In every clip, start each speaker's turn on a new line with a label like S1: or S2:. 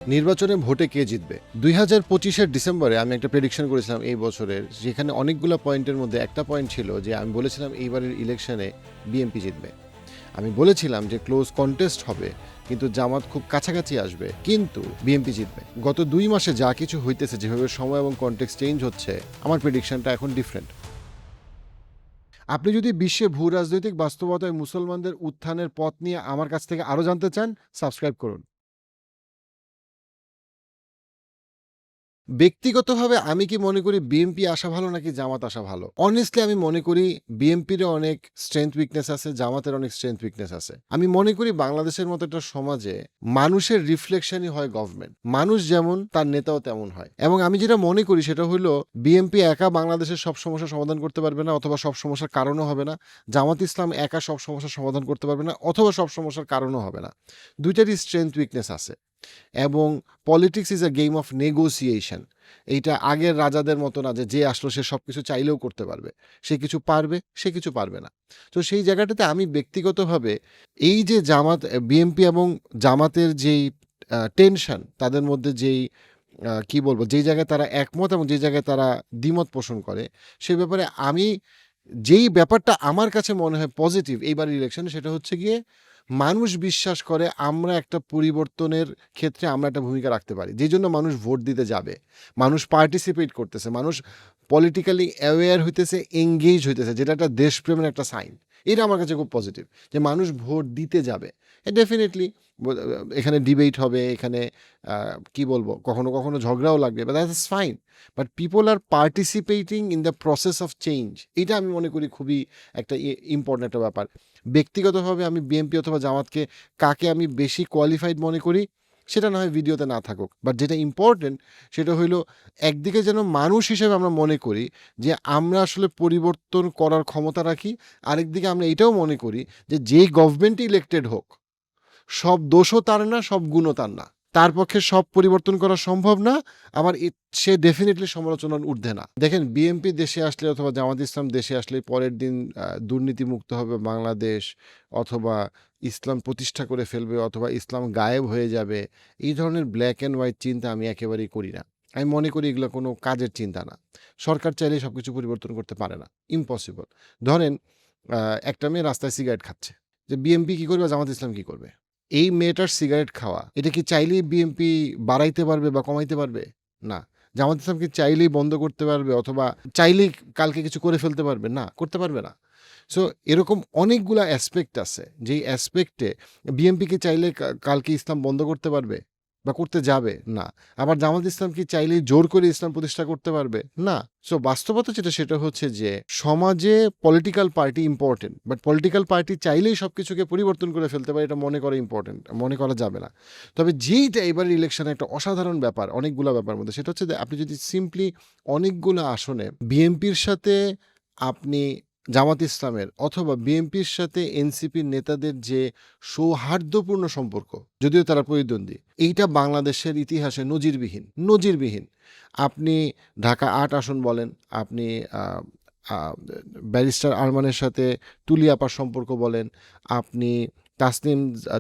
S1: নির্বাচনে ভোটে কে জিতবে? ২০২৫-এর ডিসেম্বরে আমি একটা প্রেডিকশন করেছিলাম এই বছরের, যেখানে অনেকগুলো পয়েন্টের মধ্যে একটা পয়েন্ট ছিল যে আমি বলেছিলাম এইবারের ইলেকশনে বিএনপি জিতবে। আমি বলেছিলাম যে ক্লোজ কন্টেস্ট হবে, কিন্তু জামাত খুব কাছাকাছি আসবে, কিন্তু বিএনপি জিতবে। গত ২ মাসে যা কিছু হইতেছে, যেভাবে সময় এবং কনটেক্সট চেঞ্জ হচ্ছে, আমার প্রেডিকশনটা এখন ডিফারেন্ট। আপনি যদি বিশ্বে ভূ রাজনৈতিক বাস্তবতায় মুসলমানদের উত্থানের পথ নিয়ে আমার কাছ থেকে আরও জানতে চান, সাবস্ক্রাইব করুন। ব্যক্তিগতভাবে আমি কি মনে করি বিএনপি আসা ভালো নাকি জামাত আসা ভালো? অনেস্টলি আমি মনে করি বিএনপির অনেক স্ট্রেংথ উইকনেস আছে, জামাতের অনেক স্ট্রেংথ উইকনেস আছে। আমি মনে করি বাংলাদেশের মতো একটা সমাজে মানুষের রিফ্লেকশনই হয় গভর্নমেন্ট। মানুষ যেমন তার নেতাও তেমন হয়। এবং আমি যেটা মনে করি সেটা হলো বিএনপি একা বাংলাদেশের সব সমস্যার সমাধান করতে পারবে না, অথবা সব সমস্যার কারণও হবে না। জামাত ইসলাম একা সব সমস্যার সমাধান করতে পারবে না, অথবা সব সমস্যার কারণও হবে না। দুইটারই স্ট্রেংথ উইকনেস আছে। এবং politics is a game of negotiation. এইটা আগের রাজাদের মতো না যে যে আসলো সে সব কিছু চাইলেও করতে পারবে। সে কিছু পারবে, সে কিছু পারবে না। তো সেই জায়গাটাতে আমি ব্যক্তিগতভাবে এই যে জামাত, বিএনপি এবং জামাতের যেই টেনশন, তাদের মধ্যে যেই কি বলবো, যেই জায়গায় তারা একমত এবং যেই জায়গায় তারা দ্বিমত পোষণ করে, সে ব্যাপারে আমি যেই ব্যাপারটা আমার কাছে মনে হয় পজিটিভ এইবারের ইলেকশনে, সেটা হচ্ছে গিয়ে মানুষ বিশ্বাস করে আমরা একটা পরিবর্তনের ক্ষেত্রে আমরা একটা ভূমিকা রাখতে পারি, যেই জন্য মানুষ ভোট দিতে যাবে, মানুষ পার্টিসিপেট করতেছে, মানুষ পলিটিক্যালি অ্যাওয়্যার হইতেছে, এঙ্গেজ হইতেছে, যেটা একটা দেশপ্রেমের একটা সাইন। এটা আমার কাছে খুব পজিটিভ যে মানুষ ভোট দিতে যাবে। ডেফিনেটলি এখানে ডিবেট হবে, এখানে কি বলবো, কখনো কখনো ঝগড়াও লাগবে, but that's fine. But people are participating in the process of change, এটা আমি মনে করি খুবই একটা ইম্পর্টেন্ট একটা ব্যাপার। ব্যক্তিগতভাবে আমি বিএনপি অথবা জামাতকে কাকে আমি বেশি কোয়ালিফাইড মনে করি সেটা না হয় ভিডিওতে না থাকুক, বাট যেটা ইম্পর্টেন্ট সেটা হইলো একদিকে যেন মানুষ হিসেবে আমরা মনে করি যে আমরা আসলে পরিবর্তন করার ক্ষমতা রাখি, আরেকদিকে আমরা এটাও মনে করি যে যেই গভর্নমেন্ট ইলেক্টেড হোক, সব দোষও তার না, সব গুণও তার না, তার পক্ষে সব পরিবর্তন করা সম্ভব না। আবার সে ডেফিনেটলি সমালোচনার ঊর্ধ্বে না। দেখেন, বিএনপি দেশে আসলে অথবা জামাত ইসলাম দেশে আসলে পরের দিন দুর্নীতিমুক্ত হবে বাংলাদেশ, অথবা ইসলাম প্রতিষ্ঠা করে ফেলবে, অথবা ইসলাম গায়েব হয়ে যাবে, এই ধরনের ব্ল্যাক অ্যান্ড হোয়াইট চিন্তা আমি একেবারেই করি না। আমি মনে করি এগুলো কোনো কাজের চিন্তা না। সরকার চাইলে সব কিছু পরিবর্তন করতে পারে না, ইম্পসিবল। ধরেন একটা মেয়ে রাস্তায় সিগারেট খাচ্ছে, যে বিএনপি কী করবে, জামাত ইসলাম কী করবে? এই মেয়েটার সিগারেট খাওয়া, এটা কি চাইলেই বিএনপি বাড়াইতে পারবে বা কমাইতে পারবে? না। জামাত ইসলাম কি চাইলেই বন্ধ করতে পারবে, অথবা চাইলেই কালকে কিছু করে ফেলতে পারবে? না, করতে পারবে না। সো এরকম অনেকগুলা অ্যাসপেক্ট আছে, যেই অ্যাসপেক্টে বিএনপি কি চাইলে কালকে ইসলাম বন্ধ করতে পারবে বা করতে যাবে? না। আবার জামাত ইসলাম কি চাইলেই জোর করে ইসলাম প্রতিষ্ঠা করতে পারবে? না। সো বাস্তবতা যেটা, সেটা হচ্ছে যে সমাজে political party important, but political party চাইলেই সব কিছুকে পরিবর্তন করে ফেলতে পারে, এটা মনে করা ইম্পর্টেন্ট, মনে করা যাবে না। তবে যেইটা এবারের ইলেকশনে একটা অসাধারণ ব্যাপার অনেকগুলো ব্যাপার মধ্যে, সেটা হচ্ছে যে আপনি যদি সিম্পলি অনেকগুলো আসনে বিএনপির সাথে আপনি জামাত ইসলামের অথবা বিএনপির সাথে এনসিপির নেতাদের যে সৌহার্দ্যপূর্ণ সম্পর্ক, যদিও তারা প্রতিদ্বন্দ্বী, এইটা বাংলাদেশের ইতিহাসে নজিরবিহীন, নজিরবিহীন। আপনি ঢাকা ৮ আসন বলেন, আপনি ব্যারিস্টার আরমানের সাথে তুলি আপার সম্পর্ক বলেন, আপনি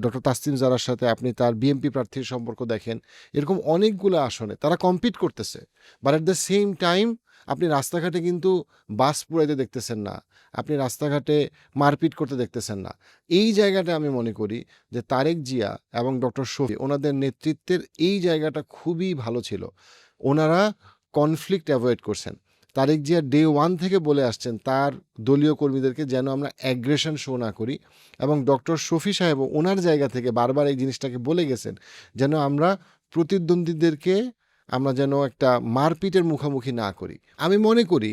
S1: ডক্টর তাসনিম জারার সাথে আপনি তার বিএনপি প্রার্থীর সম্পর্ক দেখেন, এরকম অনেকগুলো আসনে তারা কম্পিট করতেছে। But at the same time আপনি রাস্তাঘাটে কিন্তু বাস পুড়াইতে দেখতেছেন না, আপনি রাস্তাঘাটে মারপিট করতে দেখতেছেন না। এই জায়গাটা আমি মনে করি যে তারেক জিয়া এবং ডক্টর শফি, ওনাদের নেতৃত্বের এই জায়গাটা খুবই ভালো ছিল। ওনারা কনফ্লিক্ট অ্যাভয়েড করছেন। তারেক জিয়া ডে 1 থেকে বলে আসছেন তার দলীয় কর্মীদেরকে যেন আমরা অ্যাগ্রেশন শো না করি, এবং ডক্টর শফি সাহেবও ওনার জায়গা থেকে বারবার এই জিনিসটাকে বলে গেছেন যেন আমরা প্রতিদ্বন্দ্বীদেরকে আমরা যেন একটা মারপিটের মুখোমুখি না করি। আমি মনে করি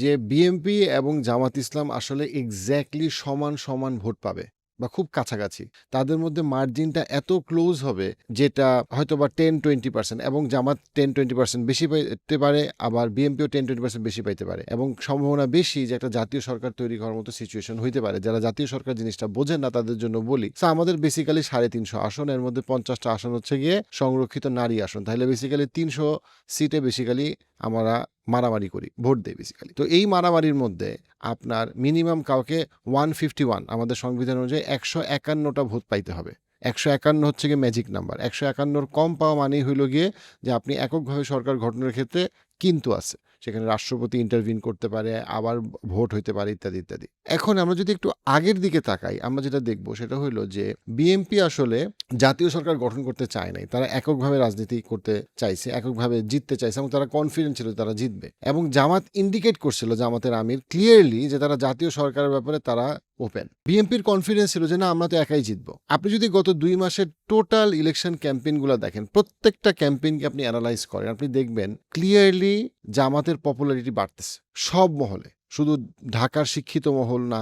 S1: যে বিএনপি এবং জামাত ইসলাম আসলে এক্স্যাক্টলি সমান সমান ভোট পাবে বা খুব কাছাকাছি। তাদের মধ্যে মার্জিনটা এত ক্লোজ হবে যেটা হয়তো বা 10-20%, এবং জামাত 10-20% বেশি পাইতে পারে, আবার বিএনপিও 10-20% বেশি পাইতে পারে, এবং সম্ভাবনা বেশি যে একটা জাতীয় সরকার তৈরি করার মতো সিচুয়েশন হইতে পারে। যারা জাতীয় সরকার জিনিসটা বোঝেন না তাদের জন্য বলি, আমাদের বেসিক্যালি 350 আসন, এর মধ্যে 50টা আসন হচ্ছে গিয়ে সংরক্ষিত নারী আসন, তাহলে বেসিক্যালি 300 সিটে বেসিক্যালি আমরা মারামারি করি, ভোট দেই বেসিক্যালি। তো এই মারামারির মধ্যে আপনার মিনিমাম কাউকে 151, আমাদের সংবিধান অনুযায়ী 151টা ভোট পাইতে হবে, 151 হচ্ছে গিয়ে ম্যাজিক নাম্বার। 151 কম পাওয়া মানেই হইল গিয়ে যে আপনি এককভাবে সরকার গঠনের ক্ষেত্রে কিন্তু আছে। সেখানে রাষ্ট্রপতি ইন্টারভিন করতে পারে, আবার ভোট হইতে পারে ইত্যাদি, ইত্যাদি। এখন আমরা যদি একটু আগের দিকে তাকাই, আমরা যেটা দেখব সেটা হইল যে বিএনপি আসলে জাতীয় সরকার গঠন করতে চায় নাই। তারা এককভাবে রাজনীতি করতে চাইছে, এককভাবে জিততে চাইছে এবং তারা কনফিডেন্ট ছিল তারা জিতবে। এবং জামাত ইন্ডিকেট করছিল, জামাতের আমির ক্লিয়ারলি, যে তারা জাতীয় সরকারের ব্যাপারে তারা ওপেন। বিএনপির কনফিডেন্স ছিল যে না, আমরা তো একাই জিতবো। আপনি যদি গত 2 মাসের টোটাল ইলেকশন ক্যাম্পেইনগুলো দেখেন, প্রত্যেকটা ক্যাম্পেইনকে আপনি অ্যানালাইজ করেন, আপনি দেখবেন ক্লিয়ারলি জামাতের পপুলারিটি বাড়তেছে সব মহলে। শুধু ঢাকার শিক্ষিত মহল না,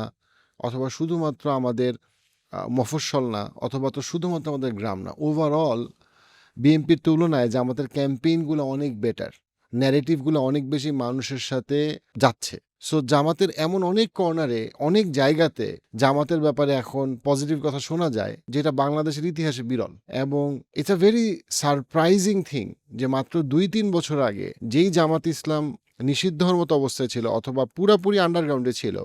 S1: অথবা শুধুমাত্র আমাদের মফস্বল না, অথবা তো শুধুমাত্র আমাদের গ্রাম না, ওভারঅল বিএনপির তুলনায় জামাতের ক্যাম্পেইনগুলো অনেক বেটার, ন্যারেটিভগুলো অনেক বেশি মানুষের সাথে যাচ্ছে। সো জামাতের এমন অনেক কর্নারে, অনেক জায়গাতে জামাতের ব্যাপারে এখন পজিটিভ কথা শোনা যায়, যেটা বাংলাদেশের ইতিহাসে বিরল। এবং it's a very surprising thing যে মাত্র 2-3 বছর আগে যেই জামাত ইসলাম নিষিদ্ধর মতো অবস্থায় ছিল, অথবা পুরাপুরি আন্ডারগ্রাউন্ডে ছিল,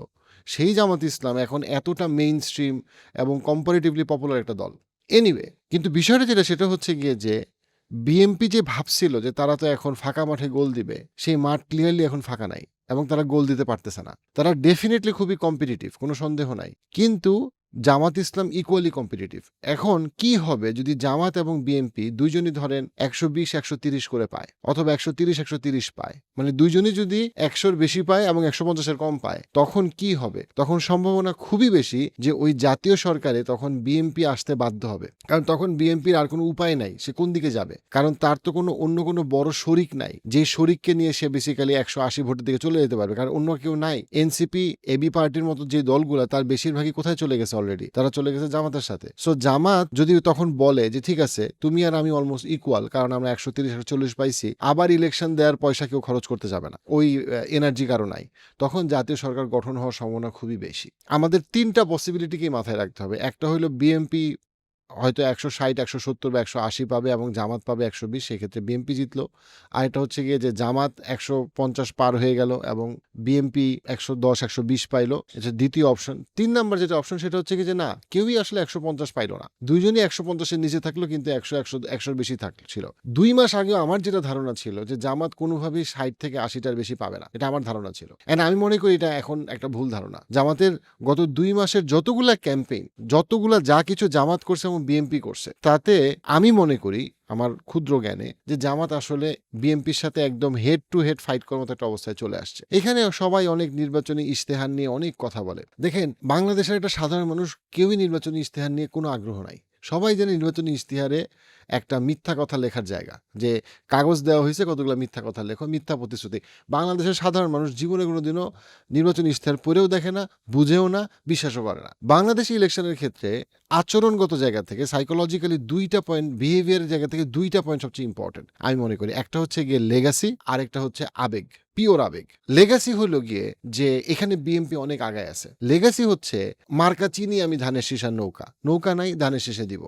S1: সেই জামাত ইসলাম এখন এতটা মেইন স্ট্রিম এবং কম্পারেটিভলি পপুলার একটা দল। এনিওয়ে, কিন্তু বিষয়টা যেটা, সেটা হচ্ছে গিয়ে যে বিএনপি যে ভাবছিল যে তারা তো এখন ফাঁকা মাঠে গোল দিবে, সেই মাঠ ক্লিয়ারলি এখন ফাঁকা নাই এবং তারা গোল দিতে পারতেছে না। তারা ডেফিনেটলি খুবই কম্পিটিটিভ, কোনো সন্দেহ নাই, কিন্তু জামাত ইসলাম ইকুয়ালি কম্পিটিটিভ। এখন কি হবে যদি জামাত এবং বিএনপি দুইজনই ধরেন 120-130 করে পায়, অথবা 130-130 পায়, মানে দুইজনই যদি 100-র বেশি পায় এবং 150-এর কম পায়, তখন কি হবে? তখন সম্ভাবনা খুবই বেশি যে ওই জাতীয় সরকারে তখন বিএনপি আসতে বাধ্য হবে। কারণ তখন বিএনপির আর কোনো উপায় নাই, সে কোন দিকে যাবে? কারণ তার তো অন্য কোনো বড় শরিক নাই, যে শরিককে নিয়ে সে বেসিক্যালি 180 ভোটের দিকে চলে যেতে পারবে, কারণ অন্য কেউ নাই। এনসিপি, এবি পার্টির মতো যে দলগুলা, তার বেশিরভাগই কোথায় চলে গেছে? অলরেডি তারা চলে গেছে জামাতের সাথে। সো জামাত যদি তখন বলে যে ঠিক আছে, তুমি আর আমি অলমোস্ট ইকুয়াল, কারণ আমরা 130-140 পাইছি, আবার ইলেকশন দেওয়ার পয়সা কেউ খরচ করতে যাবে না, ওই এনার্জি কারো নাই, তখন জাতীয় সরকার গঠন হওয়ার সম্ভাবনা খুবই বেশি। আমাদের 3টা পসিবিলিটিকেই মাথায় রাখতে হবে। একটা হলো বিএনপি হয়তো 160, 170 বা 180 পাবে এবং জামাত পাবে 120, সেক্ষেত্রে বিএনপি জিতলো। আর এটা হচ্ছে গিয়ে যে জামাত 150 পার হয়ে গেল এবং বিএনপি 110-120 পাইলো, এটা দ্বিতীয় অপশন। 3 নাম্বার যেটা অপশন, সেটা হচ্ছে কি যে না, কেউই আসলে 150 পাইলো না, দুইজনই 150-এর নিচে থাকলো, কিন্তু 100-100-100-র বেশি ছিল। 2 মাস আগেও আমার যেটা ধারণা ছিল যে জামাত কোনোভাবেই 60 থেকে 80টার বেশি পাবে না, এটা আমার ধারণা ছিল। এন্ড আমি মনে করি এটা এখন একটা ভুল ধারণা। জামাতের গত 2 মাসের যতগুলা ক্যাম্পেইন, যতগুলা যা কিছু জামাত করছে এবং বিএনপি করছে, তাতে আমি মনে করি আমার ক্ষুদ্র জ্ঞানে যে জামাত আসলে বিএনপির সাথে একদম হেড টু হেড ফাইট করার মতো একটা অবস্থায় চলে আসছে। এখানে সবাই অনেক নির্বাচনী ইশতেহার নিয়ে অনেক কথা বলে। দেখেন, বাংলাদেশের একটা সাধারণ মানুষ কেউই নির্বাচনী ইশতেহার নিয়ে কোনো আগ্রহ নাই। সবাই জানে নির্বাচনী ইশতেহারে একটা মিথ্যা কথা লেখার জায়গা, যে কাগজ দেওয়া হয়েছে, কতগুলো মিথ্যা কথা লেখো, মিথ্যা প্রতিশ্রুতি। বাংলাদেশের সাধারণ মানুষ জীবনে কোনোদিনও নির্বাচনী ইশতেহার পড়েও দেখে না, বুঝেও না, বিশ্বাসও করে না। বাংলাদেশি ইলেকশনের ক্ষেত্রে আচরণগত জায়গা থেকে, সাইকোলজিক্যালি 2টা পয়েন্ট, বিহেভিয়ারের জায়গা থেকে 2টা পয়েন্ট সবচেয়ে ইম্পর্টেন্ট আমি মনে করি। একটা হচ্ছে গিয়ে লেগাসি, আর একটা হচ্ছে আবেগ, পিওর আবেগ। লেগাসি হলো গিয়ে যে এখানে বিএনপি অনেক আগায় আছে। লেগাসি হচ্ছে মার্কা চিনি আমি ধানের শীষার নৌকা নাই, ধানের শীষে দিব।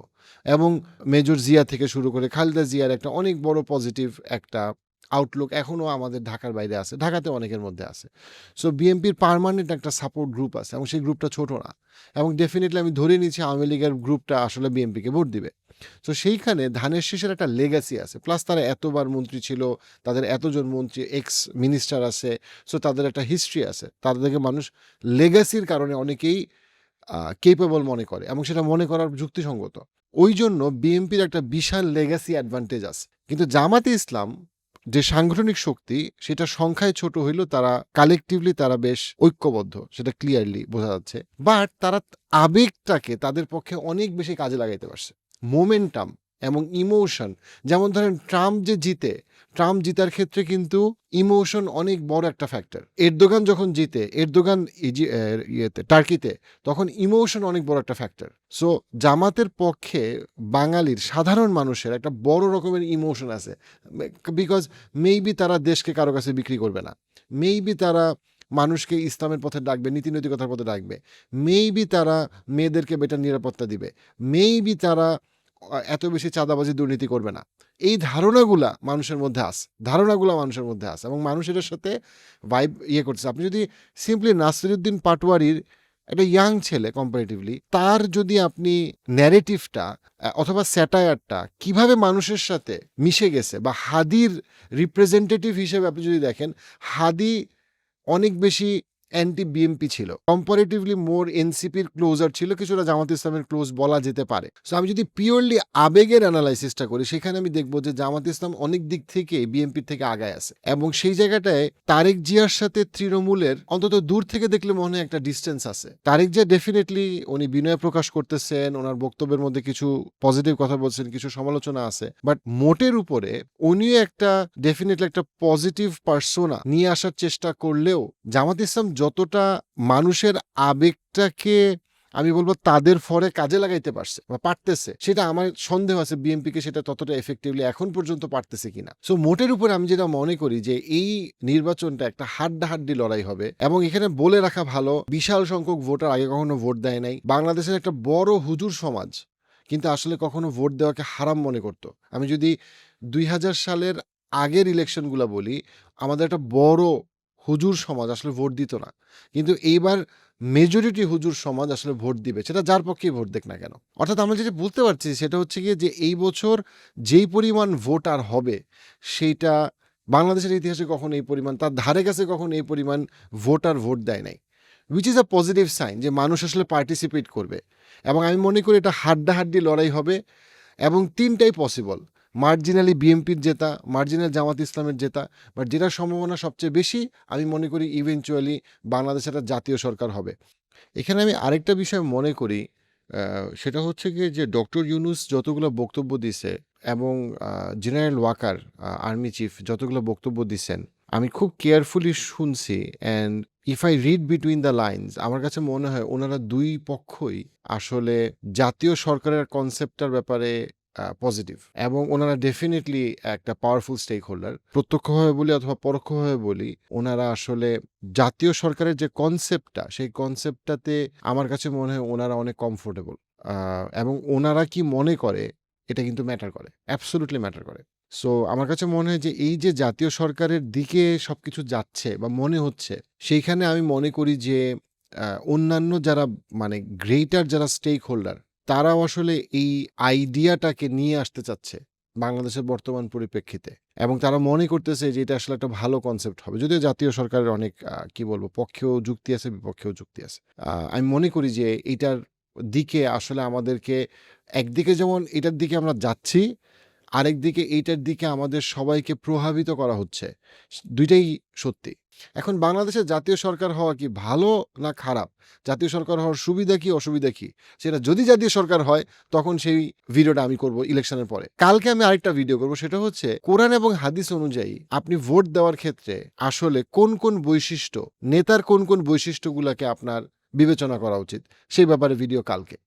S1: এবং মেজর জিয়া থেকে শুরু করে খালেদা জিয়ার একটা অনেক বড় পজিটিভ একটা আউটলুক এখনও আমাদের ঢাকার বাইরে আছে, ঢাকাতে অনেকের মধ্যে আছে। সো বিএনপির পার্মানেন্ট একটা সাপোর্ট গ্রুপ আছে এবং সেই গ্রুপটা ছোট না, এবং ডেফিনেটলি আমি ধরে নিচ্ছি আওয়ামী লীগের গ্রুপটা আসলে বিএনপিকে ভোট দিবে। তো সেইখানে ধানের শীষের একটা লেগাসি আছে, প্লাস তারা এতবার মন্ত্রী ছিল, তাদের এতজন মন্ত্রী, এক্স মিনিস্টার আছে, সো তাদের একটা হিস্ট্রি আছে, তাদেরকে মানুষ লেগাসির কারণে অনেকেই কেপেবল মনে করে এবং সেটা মনে করার যুক্তিসঙ্গত। ওই জন্য বিএনপির একটা বিশাল লেগাসি অ্যাডভান্টেজ আছে। কিন্তু জামাতে ইসলাম যে সাংগঠনিক শক্তি, সেটা সংখ্যায় ছোট হইলেও তারা কালেকটিভলি তারা বেশ ঐক্যবদ্ধ, সেটা ক্লিয়ারলি বোঝা যাচ্ছে। বাট তারা আবেগটাকে তাদের পক্ষে অনেক বেশি কাজে লাগাইতে পারছে। মোমেন্টাম এবং ইমোশন, যেমন ধরেন ট্রাম্প জিতার ক্ষেত্রে কিন্তু ইমোশন অনেক বড় একটা ফ্যাক্টর। এরদোগান যখন জিতে, এরদোগান টার্কিতে, তখন ইমোশন অনেক বড় একটা ফ্যাক্টর। সো জামাতের পক্ষে বাঙালির সাধারণ মানুষের একটা বড় রকমের ইমোশন আছে, বিকজ মেবি তারা দেশকে কারো কাছে বিক্রি করবে না, মেবি তারা মানুষকে ইসলামের পথে ডাকবে, নীতিনৈতিকতার পথে ডাকবে, মেবি তারা মেয়েদেরকে বেটার নিরাপত্তা দিবে, মেবি তারা এত বেশি চাঁদাবাজি দুর্নীতি করবে না। এই ধারণাগুলা মানুষের মধ্যে আছে এবং মানুষ এটার সাথে ভাইব করতেছে। আপনি যদি সিম্পলি নাসিরুদ্দিন পাটোয়ারির একটা ইয়াং ছেলে কম্পারেটিভলি, তার যদি আপনি ন্যারেটিভটা অথবা স্যাটায়ারটা কিভাবে মানুষের সাথে মিশে গেছে, বা হাদির রিপ্রেজেন্টেটিভ হিসেবে আপনি যদি দেখেন, হাদি অনেক বেশি অ্যান্টি বিএমপি ছিল, কম্পারেটিভলি মোর এনসিপির ক্লোজার ছিল, কিছুটা জামাত ইসলামের ক্লোজ বলা যেতে পারে। সো আমি যদি পিওরলি আবেগের অ্যানালাইসিসটা করি, সেখানে আমি দেখবো যে জামাত ইসলাম অনেক দিক থেকে বিএমপির থেকে আগায় আছে, এবং সেই জায়গাটায় তারেক জিয়ার সাথে তৃণমূলের অন্তত দূর থেকে দেখলে মনে হয় একটা ডিস্টেন্স আছে। তারেক জিয়া ডেফিনেটলি উনি বিনয় প্রকাশ করতেছেন, ওনার বক্তব্যের মধ্যে কিছু পজিটিভ কথা বলছেন, কিছু সমালোচনা আছে, বাট মোটের উপরে উনিও একটা ডেফিনেটলি একটা পজিটিভ পার্সোনা নিয়ে আসার চেষ্টা করলেও জামাত ইসলাম যতটা মানুষের আবেগটাকে আমি বলবো তাদের ফরে কাজে লাগাইতে পারছে বা পারতেছে, সেটা আমার সন্দেহ আছে বিএনপিকে সেটা ততটা এফেক্টিভলি এখন পর্যন্ত পারতেছে কিনা। সো মোটের উপরে আমি যেটা মনে করি যে এই নির্বাচনটা একটা হাড্ডাহাড্ডি লড়াই হবে, এবং এখানে বলে রাখা ভালো, বিশাল সংখ্যক ভোটার আগে কখনো ভোট দেয় নাই। বাংলাদেশের একটা বড় হুজুর সমাজ কিন্তু আসলে কখনো ভোট দেওয়াকে হারাম মনে করতো। আমি যদি 2000 সালের আগের ইলেকশনগুলো বলি, আমাদের একটা বড় হুজুর সমাজ আসলে ভোট দিত না, কিন্তু এইবার মেজরিটি হুজুর সমাজ আসলে ভোট দিবে, সেটা যার পক্ষেই ভোট দেখ না কেন। অর্থাৎ আমরা যেটা বলতে পারছি সেটা হচ্ছে গিয়ে যে এই বছর যেই পরিমাণ ভোট আর হবে, সেইটা বাংলাদেশের ইতিহাসে কখনো এই পরিমাণ, তার ধারে কাছে কখনো এই পরিমাণ ভোটার ভোট দেয় নাই, which is a positive sign যে মানুষ আসলে পার্টিসিপেট করবে। এবং আমি মনে করি এটা হাড্ডাহাড্ডি লড়াই হবে, এবং তিনটাই পসিবল: মার্জিনালি বিএনপির জেতা, মার্জিনাল জামাত ইসলামের জেতা, বাট যেটার সম্ভাবনা সবচেয়ে বেশি আমি মনে করি ইভেনচুয়ালি বাংলাদেশের একটা জাতীয় সরকার হবে। এখানে আমি আরেকটা বিষয় মনে করি, সেটা হচ্ছে গিয়ে যে ডক্টর ইউনূস যতগুলো বক্তব্য দিছে, এবং জেনারেল ওয়াকার আর্মি চিফ যতগুলো বক্তব্য দিচ্ছেন, আমি খুব কেয়ারফুলি শুনছি, and if I read between the lines, আমার কাছে মনে হয় ওনারা দুই পক্ষই আসলে জাতীয় সরকারের কনসেপ্টটার ব্যাপারে পজিটিভ, এবং ওনারা ডেফিনেটলি একটা পাওয়ারফুল স্টেক হোল্ডার, প্রত্যক্ষভাবে বলি অথবা পরোক্ষভাবে বলি, ওনারা আসলে জাতীয় সরকারের যে কনসেপ্টটা, সেই কনসেপ্টটাতে আমার কাছে মনে হয় ওনারা অনেক কমফোর্টেবল, এবং ওনারা কি মনে করে এটা কিন্তু ম্যাটার করে, অ্যাবসোলুটলি ম্যাটার করে। সো আমার কাছে মনে হয় যে এই যে জাতীয় সরকারের দিকে সবকিছু যাচ্ছে বা মনে হচ্ছে, সেইখানে আমি মনে করি যে অন্যান্য যারা মানে গ্রেটার যারা স্টেক হোল্ডার, তারাও আসলে এই আইডিয়াটাকে নিয়ে আসতে চাচ্ছে বাংলাদেশের বর্তমান পরিপ্রেক্ষিতে, এবং তারা মনে করতেছে যে এটা আসলে একটা ভালো কনসেপ্ট হবে, যদিও জাতীয় সরকারের অনেক কি বলবো পক্ষেও যুক্তি আছে, বিপক্ষেও যুক্তি আছে। আমি মনে করি যে এইটার দিকে আসলে আমাদেরকে, একদিকে যেমন এটার দিকে আমরা যাচ্ছি, আরেকদিকে এইটার দিকে আমাদের সবাইকে প্রভাবিত করা হচ্ছে, দুইটাই সত্যি। এখন বাংলাদেশের জাতীয় সরকার হওয়া কি ভালো না খারাপ, জাতীয় সরকার হওয়ার সুবিধা কি অসুবিধা কি, সেটা যদি জাতীয় সরকার হয় তখন সেই ভিডিওটা আমি করব ইলেকশনের পরে। কালকে আমি আরেকটা ভিডিও করব, সেটা হচ্ছে কোরআন এবং হাদিস অনুযায়ী আপনি ভোট দেওয়ার ক্ষেত্রে আসলে কোন কোন বৈশিষ্ট্য, নেতার কোন কোন বৈশিষ্ট্যগুলোকে আপনার বিবেচনা করা উচিত, সেই ব্যাপারে ভিডিও কালকে।